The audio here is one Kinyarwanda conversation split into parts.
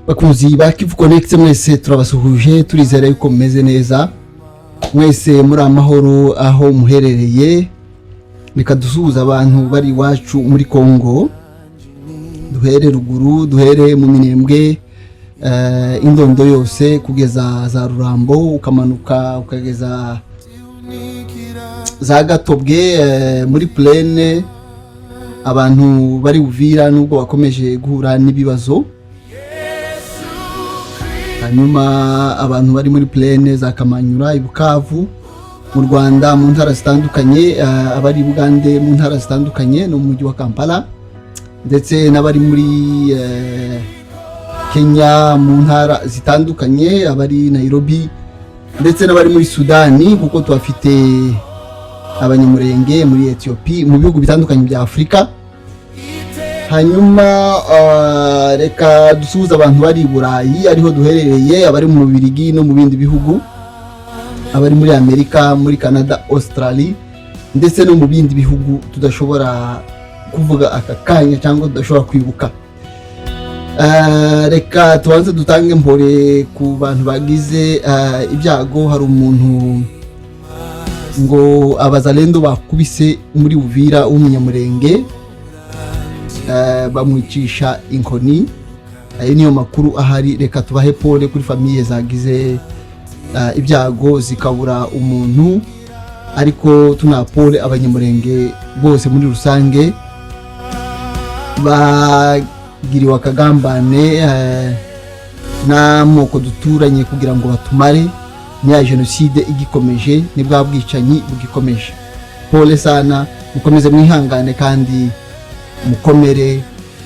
bakunzi ba Kivu Connect mwese turabasuhuje turizera yuko mumeze neza mwese muri amahoro aho muherereye bikadusuhuza abantu bari wacu muri Kongo duhere ruguru duhere mu Minembwe indondo yose kugeza za Rurambo ukamanuka ukageza za Gatobwe muri Plaine abantu bari Uvira nubwo bakomeje guhura n'ibibazo hanyuma abantu bari muri Plaine za Kamanyura Ibukavu mu Rwanda mu ntara zitandukanye abari Bugande mu ntara zitandukanye no mu mujyi wa Kampala ndetse n'abari muri Kenya mu ntara zitandukanye abari Nairobi ndetse n'abari muri Sudani kuko twafite abanyamurenge muri Ethiopia mu bihugu bitandukanye bya Afrika. Hanyuma reka dusuhuza abantu bari Burayi ariho duherereye abari mu Bubiligi no mu bindi bihugu abari muri Amerika muri Canada Australia ndetse no mu bindi bihugu tudashobora kuvuga aka kanya cyangwa tudashobora kwibuka. Reka tubanze dutange mpore ku bantu bagize ibyago. Hari umuntu ngo abazalendo bakubise muri Uvira w'umunyamurenge bamwicisha inkoni. Ayo niyo makuru ahari. Reka tubahe pole kuri famille zagize ibyago zikabura umuntu, ariko tunapole abanyamurenge bose muri rusange bagiriwe akagambane n'amoko duturanye kugira ngo batumare niya genocide igikomeje ni bwa bwicanyi bugikomeje. Pole sana, mukomeze mwihangane kandi mukomere.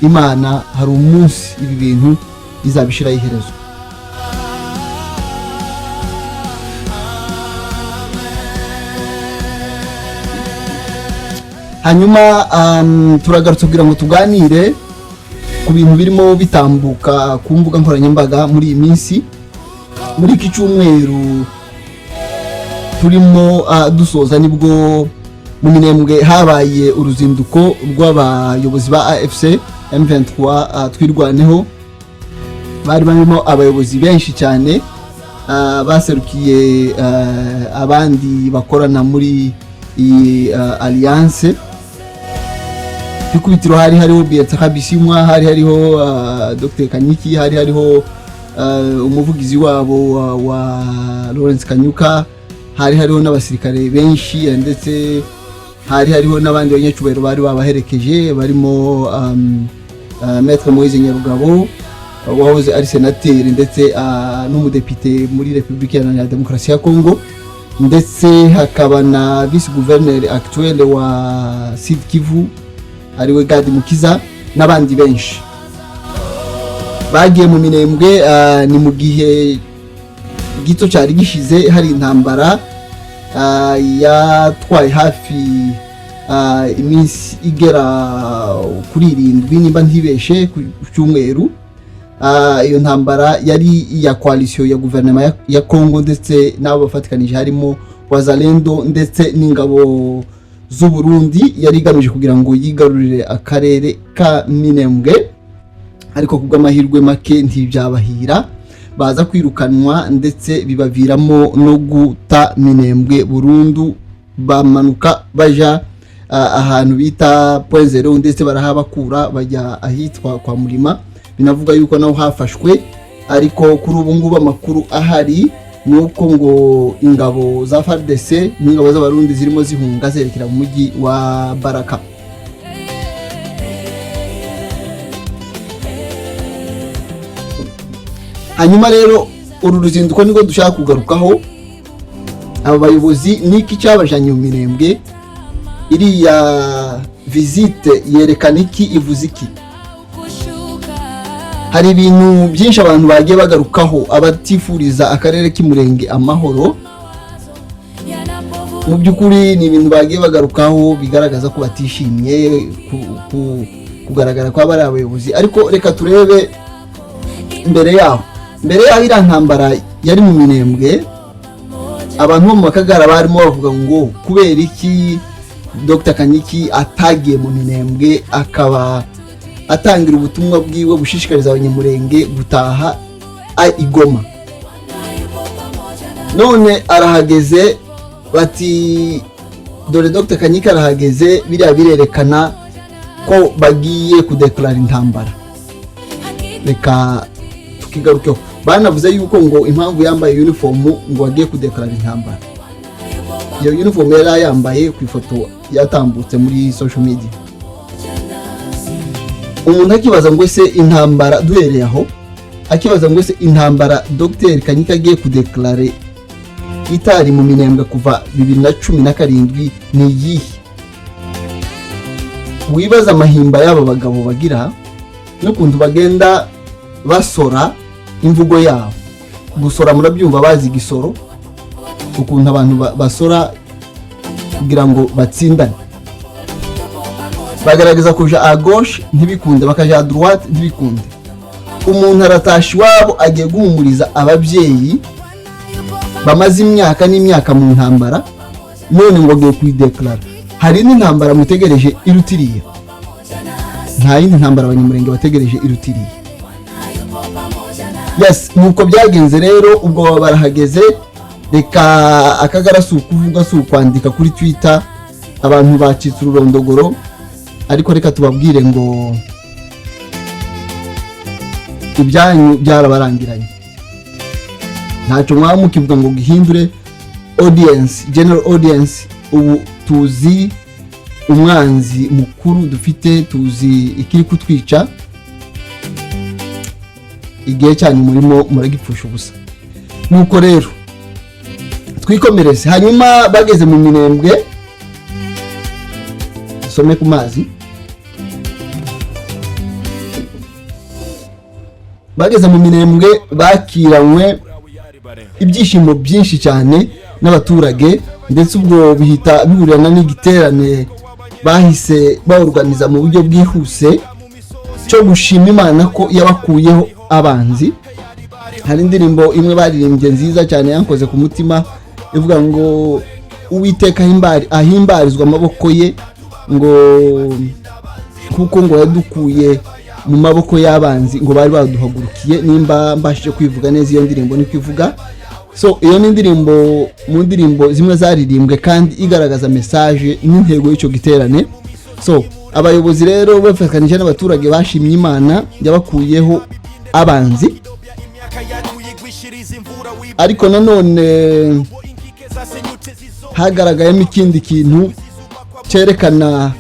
Imana hari umunsi ibi bintu izabishira iherezo. Hanyuma turagarutse kugira ngo tuganire ku bintu birimo bitambuka ku mbuga nkoranyambaga muri iyi minsi. Muri iki cyumweru turimo dusoza nibwo mu Minembwe habaye uruzinduko rw'abayobozi ba AFC-M23-Twirwaneho. Bari barimo abayobozi benshi cyane baserukiye abandi bakorana muri iyi alliance. Tukubitiro hari hariho Bisimwa, hari hariho Dr Kanyiki, hari hariho umuvugizi wabo wa Lawrence Kanyuka, hari hariho n'abasirikare benshi ndetse hari hariho n'abandi banyacubero bari babaherekeje barimo Maître Moise Nyarugabo wahoze ari senateri ndetse n'umudepite muri Republika ya Demokarasi ya Kongo, ndetse hakaba na vice gouverneur actuel wa Sud-Kivu ariwe Gadi Mukiza n'abandi benshi bagiye mu Minembwe. Ni mu gihe gito cyari gishize hari intambara yatwaye hafi iminsi igera kuri 7 nimba ntibeshe ku cyumweru. Iyo ntambara yari iya coalition ya gouvernement ya Kongo ndetse nabo bafatikanije harimo wazalendo ndetse n'ingabo z'u Burundi, yari igamije kugira ngo yigarurire akarere ka Minembwe, ariko kubw'amahirwe make ntibyabahira baza kwirukanwa ndetse bibaviramo no guta Minembwe burundu. Bamanuka baja ahantu bita Point Zero ndetse barahabakura bajya ahitwa kwa Murima. Binavuga yuko naho hafashwe, ariko kuri ubu ngubu amakuru ahari nuko ngo ingabo za FARDC n'ingabo z'abarundi zirimo zihunga zerekera mu mujyi wa Baraka. Hanyuma rero uru ruzinduko niko dushaka kugarukaho. Aba bayobozi niki cyabajanye mu Minembwe, iriya visite yerekana iki, ivuze iki? Hari ibintu byinshi abantu bagiye bagarukaho abatifuriza akarere k'Imurenge amahoro. Mu byukuri ni ibintu bagiye bagarukaho bigaragaza ko batishimye kugaragara kwa bari abayobozi. Ariko reka turebe mbere yaho iriya ntambara yari mu Minembwe. Abantu bo mu Makagara barimo bavuga ngo kubera iki Dr Kanyiki atagiye mu Minembwe akaba atangira ubutumwa bwiwe bushishikariza abanyamurenge gutaha igoma. None arahageze bati dore Dr Kanyika arahageze, biriya birerekana ko bagiye kudeklara intambara. Reka tukigarukeho, banavuze yuko ngo impamvu yambaye uniform ngo agiye kudeklara intambara. Iyo uniform yari yambaye ku ifoto yatambutse muri social media. Umuntu akibaza ngo ese intambara, duhereye aho akibaza ngo ese intambara Dr Kanyika agiye kudeklare itari mu Minembwe kuva 2017 ni iyihe? Wibaza amahimba y'aba bagabo bagira n'ukuntu bagenda basora imvugo yabo. Gusora murabyumva, bazi igisoro, ukuntu abantu basora kugira ngo batsindane. Bagaragaza kuja à gauche ntibikunde, bakaja à droite ntibikunde. Umuntu aratasha iwabo agiye guhumuriza ababyeyi bamaze imyaka n'imyaka mu ntambara, none ngo agiye kwideklara. Hari n'intambara mutegereje irutiriye? Nta yindi ntambara abanyamurenge bategereje irutiriye. Yes, nuko byagenze rero. Ubwo barahageze, reka akagara si ukuvuga si ukwandika kuri Twitter, abantu bacitse ururondogoro. Ariko reka tubabwire ngo ibyanyu byarabarangiranye, ntacyo mwaba mukivuga ngo gihindure audience, general audience. Ubu tuzi umwanzi mukuru dufite, tuzi ikiri kutwica, igihe cyanyu murimo muragipfusha ubusa. Nuko rero twikomereze. Hanyuma bageze mu Minembwe, some ku mazi. Bageze mu Minembwe bakiranywe ibyishimo byinshi cyane n'abaturage, ndetse ubwo bihita bihurirana n'igiterane bahise baorganiza mu buryo bwihuse cyo gushima Imana ko yabakuyeho abanzi. Hari indirimbo imwe baririmbye nziza cyane yankoze ku mutima ivuga ngo Uwiteka ahimbarizwa amaboko ye, ngo kuko ngo yadukuye mu maboko y'abanzi ngo bari baduhagurukiye. Nimba mbashije kwivuga neza iyo ndirimbo ni kwivuga. So iyo ni indirimbo mu ndirimbo zimwe zaririmbwe kandi igaragaza message n'intego y'icyo giterane. So abayobozi rero bafatanije n'abaturage bashimye Imana yabakuyeho abanzi. Ariko nanone hagaragayemo ikindi kintu cyerekana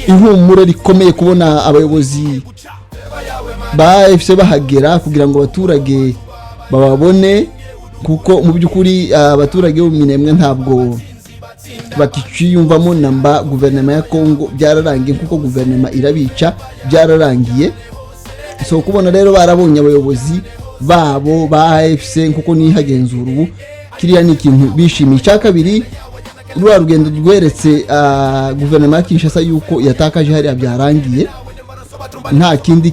ihumure rikomeye kubona abayobozi ba AFC bahagera kugira ngo abaturage bababone, kuko mu by'ukuri abaturage bo Minembwe ntabwo bakiciyumvamo namba guverinoma ya Kongo. Byararangiye kuko guverinoma irabica, byararangiye. So kubona rero barabonye abayobozi babo ba AFC kuko nihagenzura ubu, kiriya ni ikintu bishimiye. Cya kabiri, rwa rugendo rweretse guverinoma ya Kinshasa yuko yatakaje hariya byarangiye, nta kindi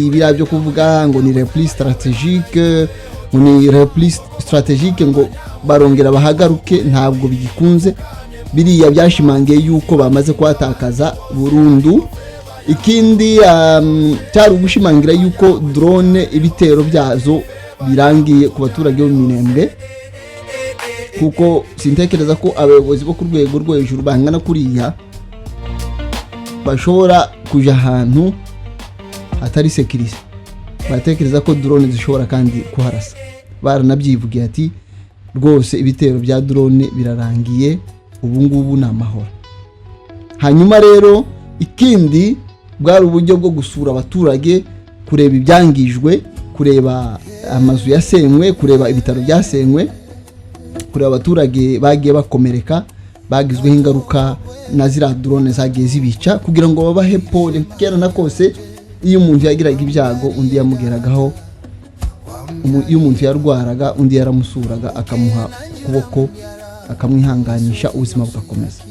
biriya byo kuvuga ngo ni repli strategique, ngo barongera bahagaruke, ntabwo bigikunze. Biriya byashimangiye yuko bamaze kwatakaza burundu. Ikindi cyari ugushimangira yuko drone ibitero byazo birangiye ku baturage bo Minembwe, kuko sintekereza ko abayobozi bo ku rwego rwo hejuru bangana kuriya bashobora kuja ahantu atari sekirisi. Batekereza ko drone zishobora kandi kuharasa. Baranabyivugiye ati rwose ibitero bya drone birarangiye, ubu ngubu ni amahoro. Hanyuma rero ikindi bwari uburyo bwo gusura abaturage, kureba ibyangijwe, kureba amazu yasenywe, kureba ibitaro byasenywe, kureba abaturage bagiye bakomereka, bagizweho ingaruka na zira drone zagiye zibica, kugira ngo babahe pole. Kera na kose iyo umuntu yagiraga ibyago undi yamugeragaho, iyo umuntu yarwaraga undi yaramusuraga akamuha ukuboko akamwihanganisha, ubuzima bugakomeza.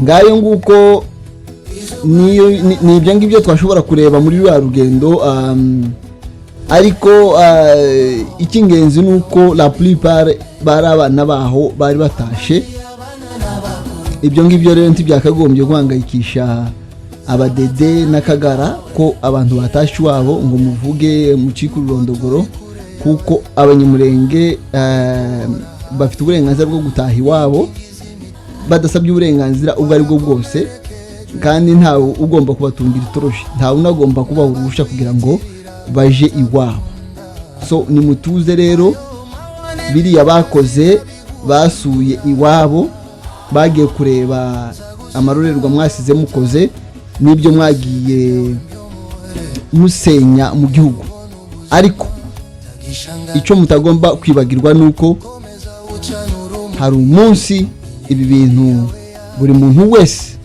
Ngayo nguko ni ibyo ngibyo twashobora kureba muri rwa rugendo ariko icy'ingenzi nuko la plupart bari abana baho bari batashe. Ibyo ngibyo rero ntibyakagombye guhangayikisha abadede n'akagara ko abantu batashe wabo ngo muvuge mu Rurondogoro, kuko abanyamurenge bafite uburenganzira bwo gutaha iwabo badasabye uburenganzira ubwo ari bwo bwose, kandi ntawe ugomba kubatungira itoroshi, ntawe unagomba kubaha uruhushya kugira ngo baje iwabo. So ni mutuze rero, biriya bakoze basuye iwabo, bagiye kureba amarorerwa mwasize mukoze n'ibyo mwagiye musenya mu gihugu. Ariko icyo mutagomba kwibagirwa nuko hari umunsi ibi bintu buri muntu wese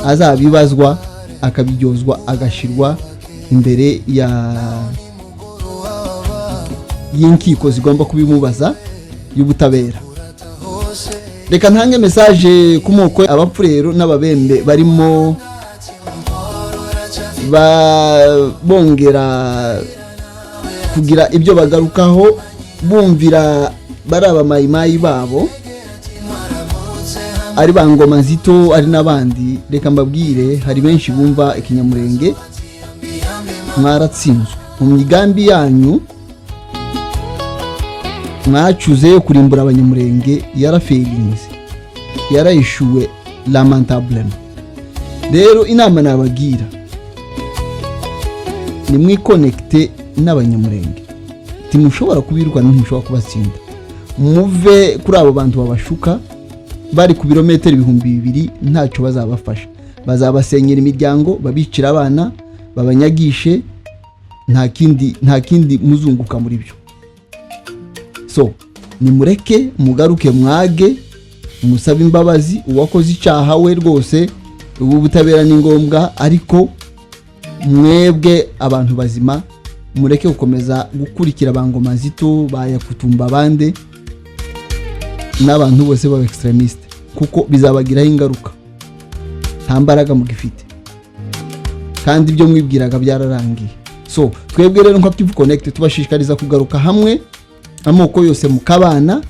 azabibazwa, akabiryozwa, agashirwa imbere y'inkiko zigomba kubimubaza y'ubutabera. Reka ntange message ku moko abapfurero n'ababembe barimo bongera kugira ibyo bagarukaho, bumvira baraba mayimayi babo, ari bangoma zito, ari nabandi. Reka mbabwire, hari benshi bumva ikinyamurenge, mwaratsinzwe mu migambi yanyu, mwacuze yo kurimbura abanyamurenge, yarafailinze, yarayishuwe lamentablement. Rero inama nabagira, ni mwiconnecte n'abanyamurenge, timushobora kubirukana, ntimushobora kubatsinda. Muve kuri abo bantu babashuka, bari ku birometero 2000, ntacyo bazabafasha. Bazabasenyera imiryango, babicira abana, babanyagishe, nta kindi muzunguka muri byo. So nimureke mugaruke, mwage, musabe imbabazi uwakoze icyaha we rwose, ubu butabera ni ngombwa. Ariko mwebwe abantu bazima, mureke gukomeza gukurikira bangoma zito, bayakutumba abande n'abantu bose baba extremiste, kuko bizabagiraho ingaruka. Nta mbaraga mugifite kandi ibyo mwibwiraga byararangiye. So twebwe rero nka Kivu Connect tubashishikariza kugaruka hamwe, amoko yose mukabana.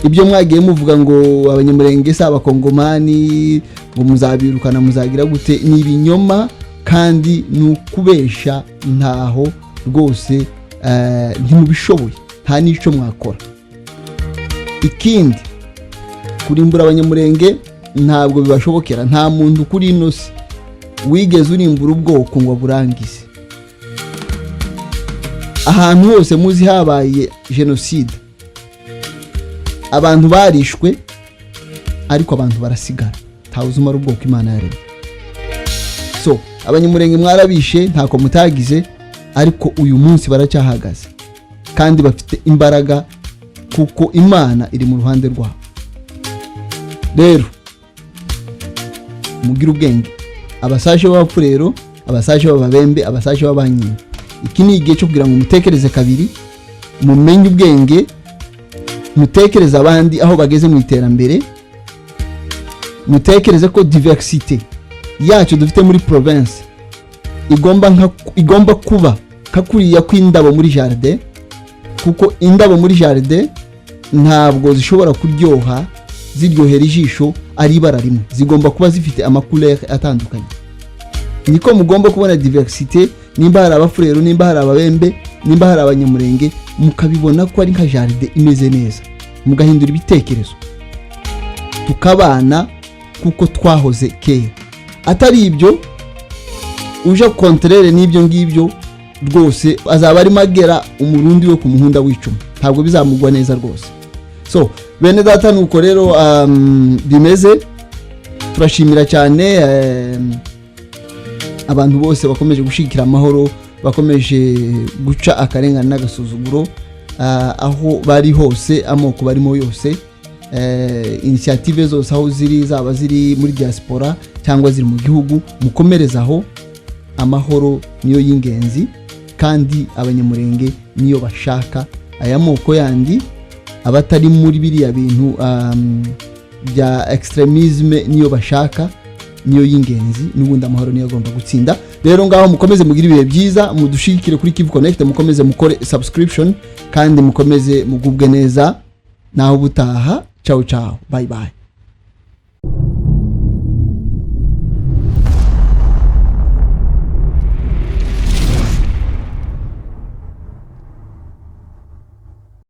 Ibyo mwagiye muvuga ngo abanyamurenge se abakongomani ngo muzabirukana, muzagira gute, ni ibinyoma kandi nukubesha. Ntaho rwose ntimubishoboye, nta n'icyo mwakora. Ikindi, kurimbura abanyamurenge ntabwo bibashobokera. Nta muntu kuri ino si wigeze urimbura ubwoko ngo burangize. Ahantu hose muzi habaye genocide, abantu barishwe, ariko abantu barasigara, ntawuzumara ubwoko Imana yaremye. So abanyamurenge mwarabishe, ntako mutagize, ariko uyu munsi baracyahagaze kandi bafite imbaraga, kuko Imana iri mu ruhande rwabo. Rero mugira ubwenge, abasaje b'abapfurero, abasaje b'ababembe, abasaje b'abanyina. Iki ni igihe cyo kugira ngo mutekereze kabiri, mumenye ubwenge, mutekereze abandi aho bageze mu iterambere, mutekereze ko diversité yacu dufite muri province igomba kuba kakuriya kw'indabo muri jardin, kuko indabo muri jardin ntabwo zishobora kuryoha ziryohera ijisho ari ibara rimwe, zigomba kuba zifite amacouleur atandukanye. Niko mugomba kubona diversité, nimba hari abafurero, nimba hari ababembe, nimba hari abanyamurenge, mukabibona ko ari nka jardin imeze neza, mugahindura ibitekerezo, tukabana kuko twahoze kera. Atari ibyo uje kontrere n'ibyo ngibyo, rwose azaba ari magera umurundi we ku muhunda w'icuma, ntabwo bizamugwa neza rwose. So bene data, nuko rero bimeze. Turashimira cyane abantu bose bakomeje gushikira amahoro, bakomeje guca akarengane n'agasuzuguro aho bari hose, amoko barimo yose, initiative zose aho ziri, zaba ziri muri diaspora cyangwa ziri mu gihugu, mukomerezaho. Amahoro niyo y'ingenzi, kandi abanyamurenge niyo bashaka. Aya moko yandi abatari muri biriya bintu bya extremisme niyo bashaka, niyo y'ingenzi. N'ubundi amahoro niyo agomba gutsinda. rero ngaho mukomeze mugire ibihe byiza, mudushikire kuri Kivu Connect, mukomeze mukore subscription kandi mukomeze mugubwe neza, naho butaha. Ciao ciao, bye bye.